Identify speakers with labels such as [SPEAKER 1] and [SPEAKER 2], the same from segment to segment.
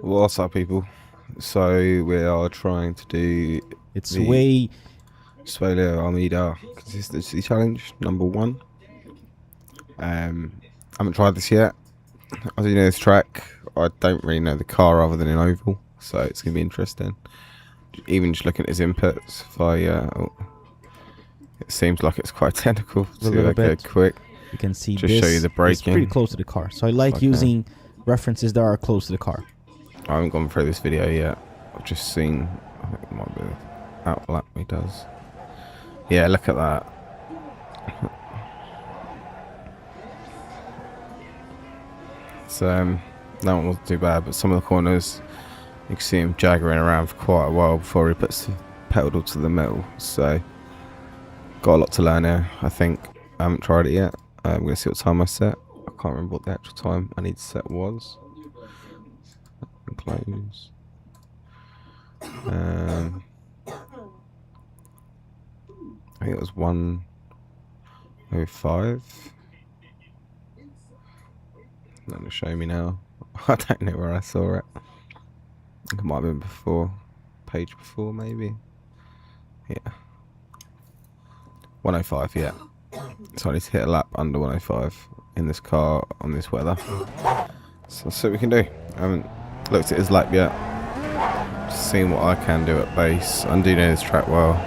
[SPEAKER 1] What's up, people? So we are trying to do
[SPEAKER 2] It's
[SPEAKER 1] the
[SPEAKER 2] way.
[SPEAKER 1] Suellio Almeida Consistency Challenge #1. I haven't tried this yet. I do know this track. I don't really know the car other than an oval, so it's gonna be interesting. Even just looking at his inputs, if it seems like it's quite technical
[SPEAKER 2] A little
[SPEAKER 1] to go
[SPEAKER 2] bit.
[SPEAKER 1] quick.
[SPEAKER 2] You can see
[SPEAKER 1] Just
[SPEAKER 2] this
[SPEAKER 1] show you the
[SPEAKER 2] is pretty
[SPEAKER 1] braking.
[SPEAKER 2] close to the car. So I like
[SPEAKER 1] Okay.
[SPEAKER 2] using references that are close to the car.
[SPEAKER 1] I haven't gone through this video yet. I've just seen. I think it might be the outlap he does. Yeah, look at that. So that one wasn't too bad, but some of the corners you can see him jaggering around for quite a while before he puts the pedal to the metal. So got a lot to learn here, I think. I haven't tried it yet. I'm gonna see what time I set. I can't remember what the actual time I need to set was. Close. I think it was 1:05. Not gonna show me now. I don't know where I saw it. I think it might have been before, page before maybe. Yeah, 1:05. Yeah. So I need to hit a lap under 1:05 in this car on this weather. So let's see what we can do. I haven't looked at his lap yet. Just seeing what I can do at base. I do know this track well.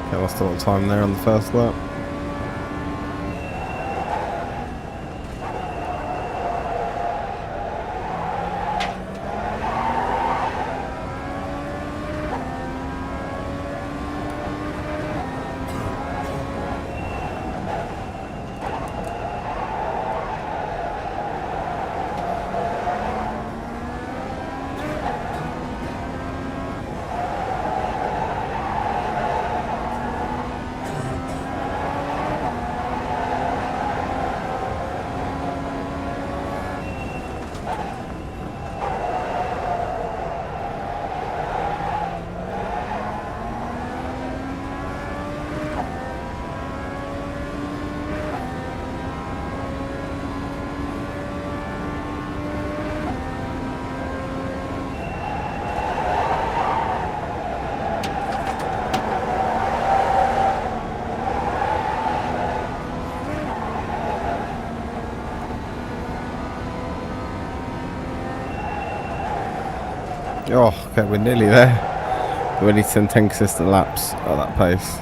[SPEAKER 1] I lost a lot of time there on the first lap. Oh, okay, we're nearly there. We need to send 10 consistent laps at that pace.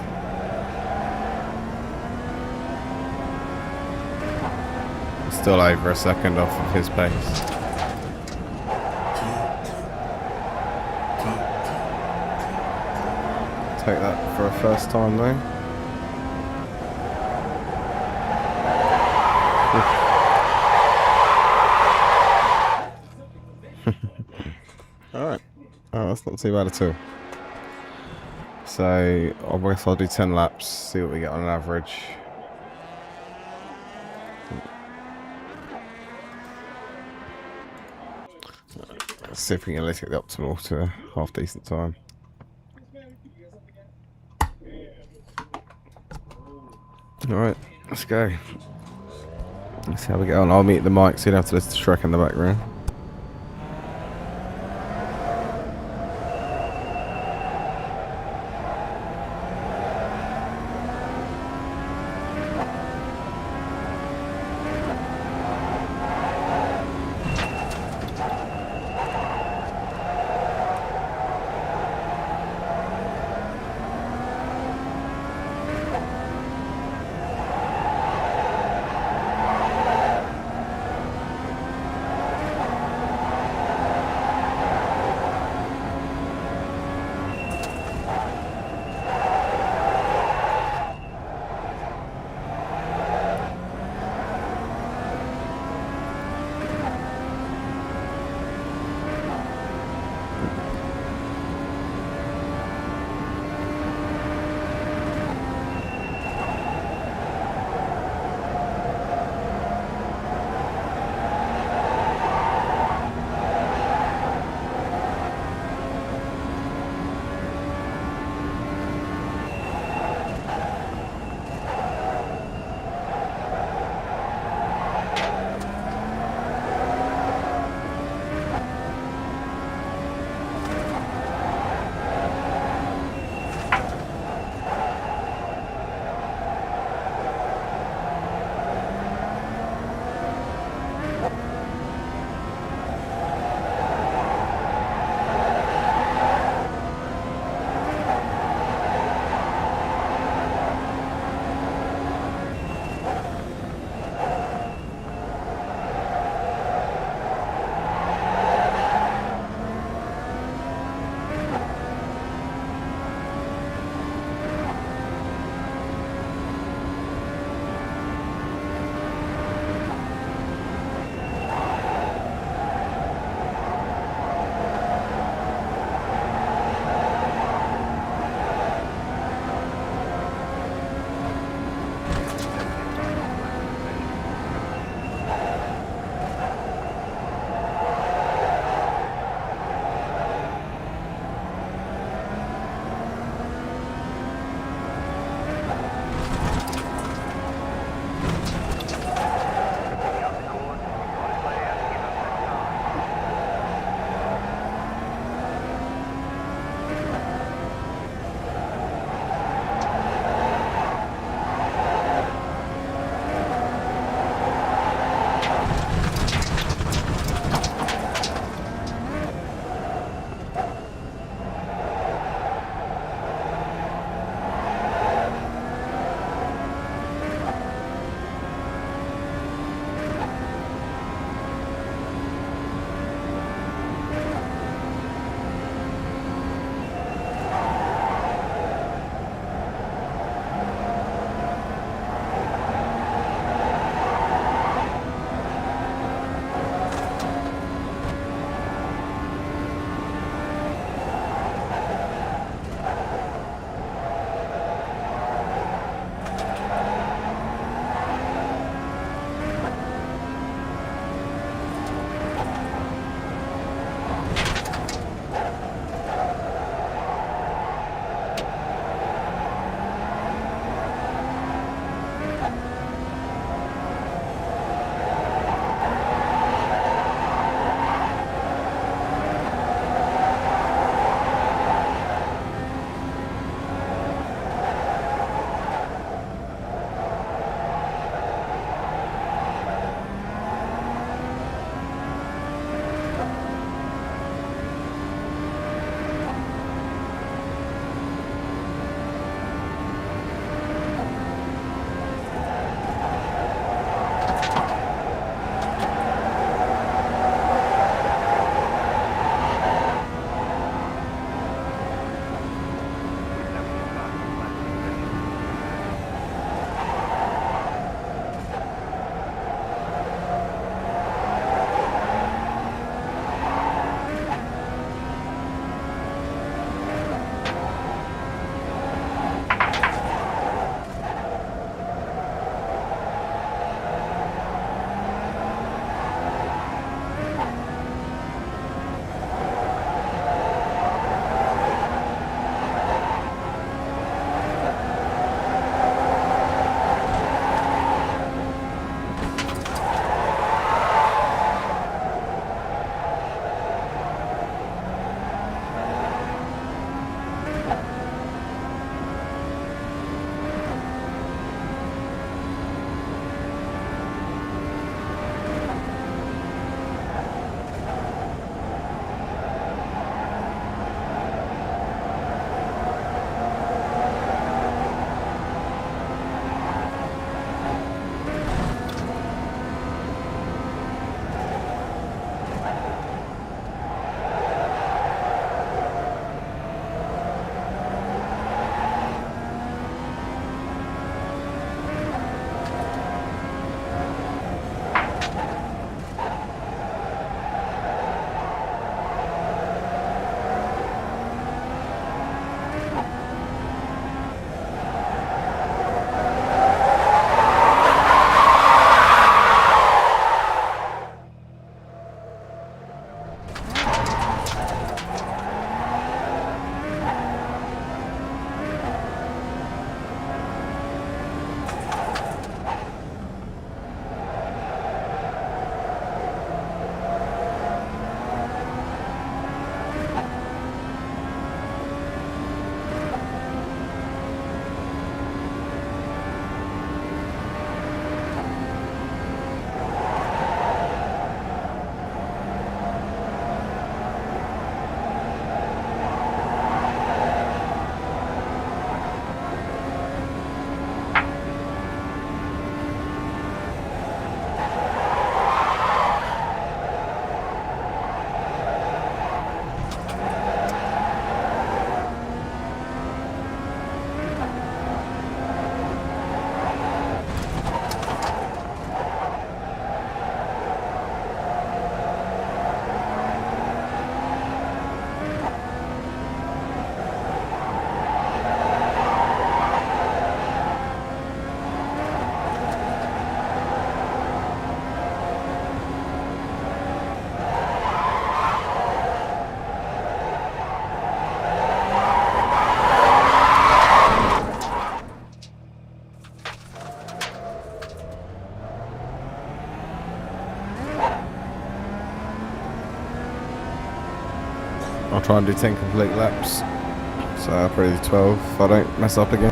[SPEAKER 1] Still over a second off of his pace. Take that for a first time though. Alright. Oh, that's not too bad at all. So, I guess I'll do 10 laps, see what we get on an average. Let's see if we can at least get the optimal to a half decent time. Alright, let's go. Let's see how we get on. I'll mute the mic so you don't have to listen to Shrek in the background. I'll try and do 10 complete laps. So I'll probably do 12 if I don't mess up again.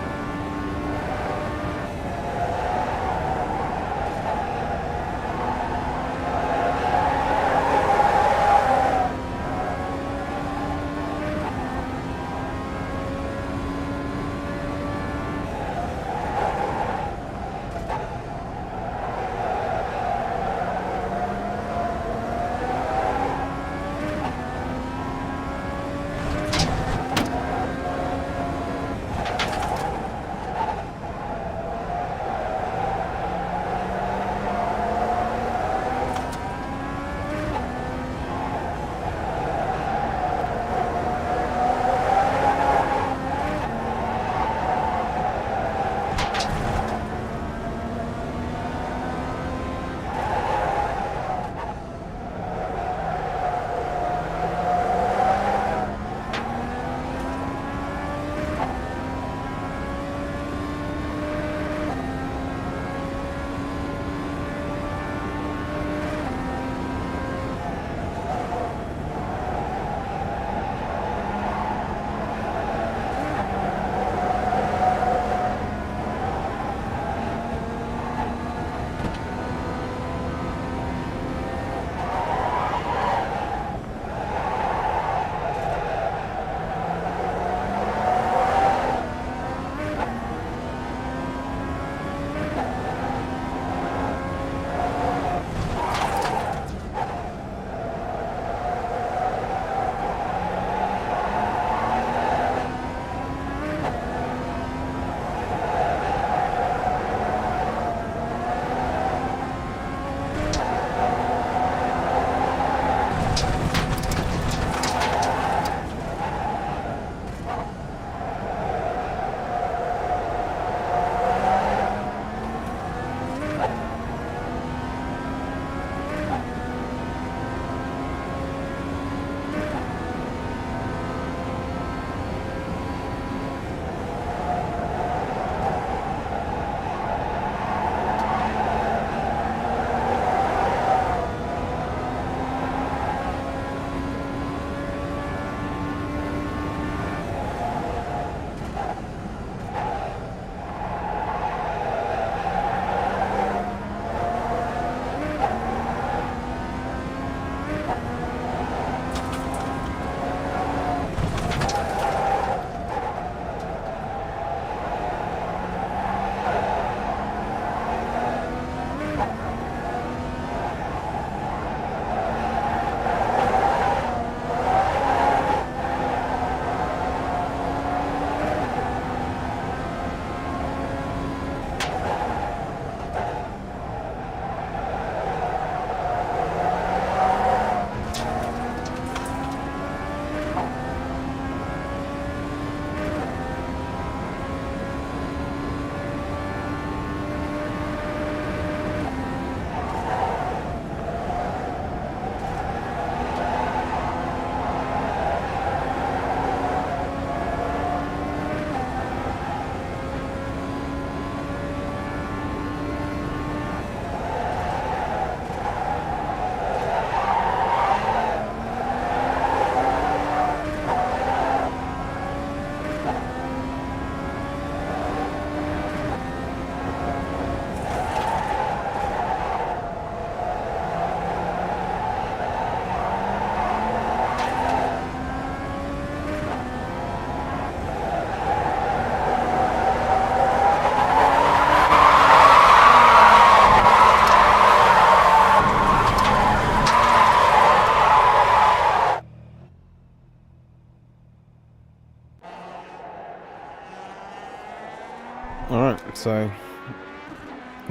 [SPEAKER 1] Alright, so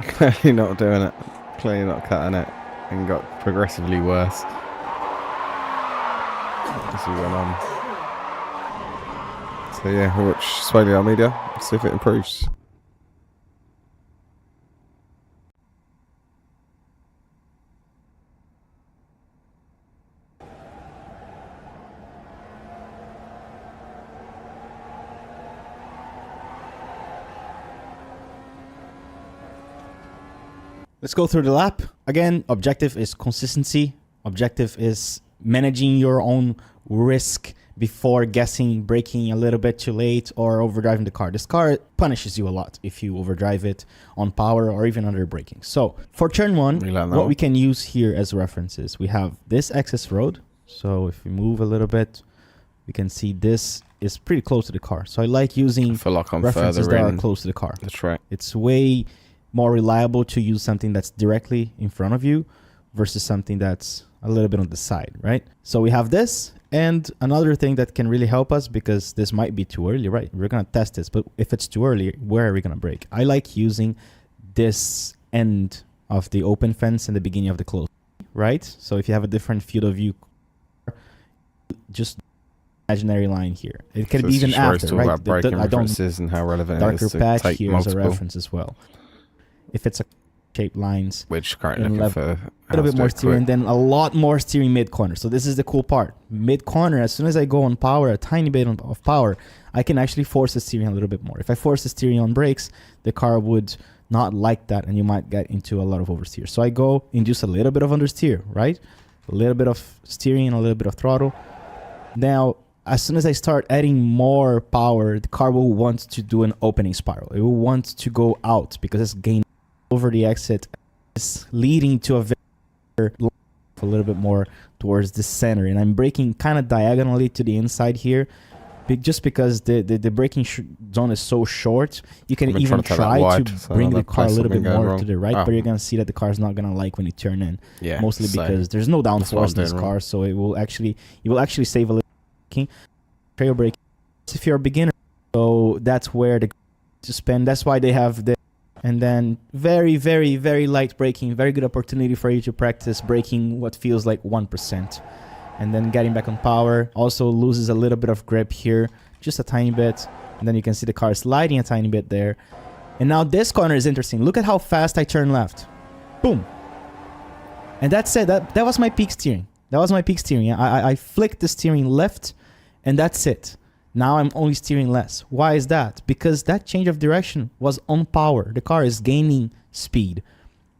[SPEAKER 1] clearly not doing it, clearly not cutting it, and got progressively worse as we went on. So yeah, we'll watch Suellio Almeida, see if it improves.
[SPEAKER 2] Let's go through the lap. Again, objective is consistency. Objective is managing your own risk before guessing braking a little bit too late or overdriving the car. This car punishes you a lot if you overdrive it on power or even under braking. So for turn one, what we can use here as references, we have this access road. So if we move a little bit, we can see this is pretty close to the car. So I like using references that are close to the car.
[SPEAKER 1] That's right.
[SPEAKER 2] It's way more reliable to use something that's directly in front of you versus something that's a little bit on the side, right? So we have this. And another thing that can really help us, because this might be too early, right? We're going to test this, but if it's too early, where are we going to brake? I like using this end of the open fence and the beginning of the closed, right? So if you have a different field of view, just imaginary line here. It can be even after, right?
[SPEAKER 1] I don't and how relevant
[SPEAKER 2] darker
[SPEAKER 1] it is to
[SPEAKER 2] patch
[SPEAKER 1] take
[SPEAKER 2] here
[SPEAKER 1] multiple.
[SPEAKER 2] as a reference as well. If it's a shape lines,
[SPEAKER 1] which currently looking for
[SPEAKER 2] a little bit more steering, and then a lot more steering mid corner. So this is the cool part. Mid corner, as soon as I go on power, a tiny bit of power, I can actually force the steering a little bit more. If I force the steering on brakes, the car would not like that, and you might get into a lot of oversteer. So I go induce a little bit of understeer, right? A little bit of steering and a little bit of throttle. Now, as soon as I start adding more power, the car will want to do an opening spiral. It will want to go out because it's gaining over the exit. It's leading to a little bit more towards the center. And I'm braking kind of diagonally to the inside here, just because the braking zone is so short. You can even try to bring the car a little bit more to the right, but you're going to see that the car is not going to like when you turn in.
[SPEAKER 1] Yeah,
[SPEAKER 2] mostly because there's no downforce in this car, so it will actually save a little trail braking if you're a beginner. So that's where to spend. That's why they have the, and then very, very, very light braking. Very good opportunity for you to practice braking what feels like 1%. And then getting back on power. Also loses a little bit of grip here, just a tiny bit. And then you can see the car sliding a tiny bit there. And now this corner is interesting. Look at how fast I turn left. Boom. And that's it. That was my peak steering. That was my peak steering. I flicked the steering left, and that's it. Now I'm only steering less. Why is that? Because that change of direction was on power. The car is gaining speed.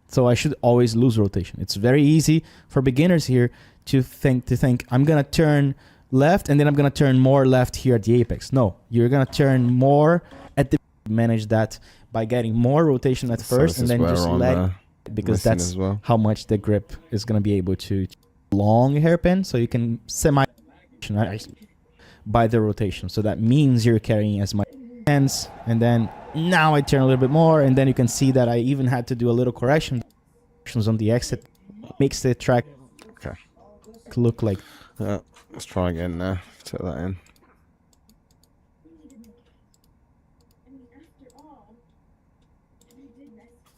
[SPEAKER 2] So I should always lose rotation. It's very easy for beginners here to think I'm going to turn left and then I'm going to turn more left here at the apex. No, you're going to turn more at the, manage that by getting more rotation at first and then just let, because that's how much the grip is going to be able to long hairpin. So you can semi by the rotation. So that means you're carrying as much hands. And then now I turn a little bit more, and then you can see that I even had to do a little corrections on the exit. Makes the track look like.
[SPEAKER 1] Let's try again now. Set that in.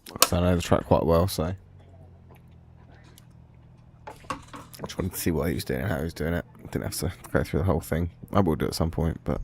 [SPEAKER 1] Because I know the track quite well, so I just wanted to see what he was doing and how he was doing it. Didn't have to go through the whole thing. I will do it at some point, but.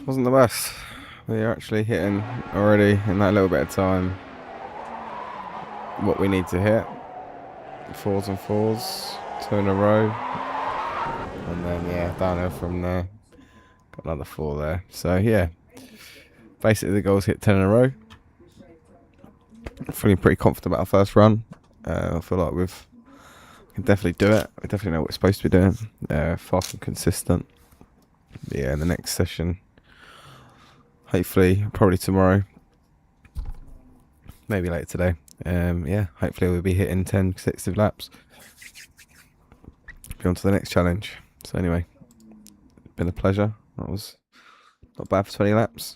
[SPEAKER 1] wasn't the best. We're actually hitting already in that little bit of time what we need to hit. 4s and 4s, 2 in a row, and then yeah, downhill from there. Got another 4 there. So yeah, basically the goals hit 10 in a row. Feeling pretty confident about our first run. I feel like we can definitely do it. We definitely know what we're supposed to be doing. Fast and consistent. But yeah, in the next session, hopefully, probably tomorrow, maybe later today. Yeah, hopefully we'll be hitting 10 consecutive laps. Be on to the next challenge. So anyway, it's been a pleasure. That was not bad for 20 laps.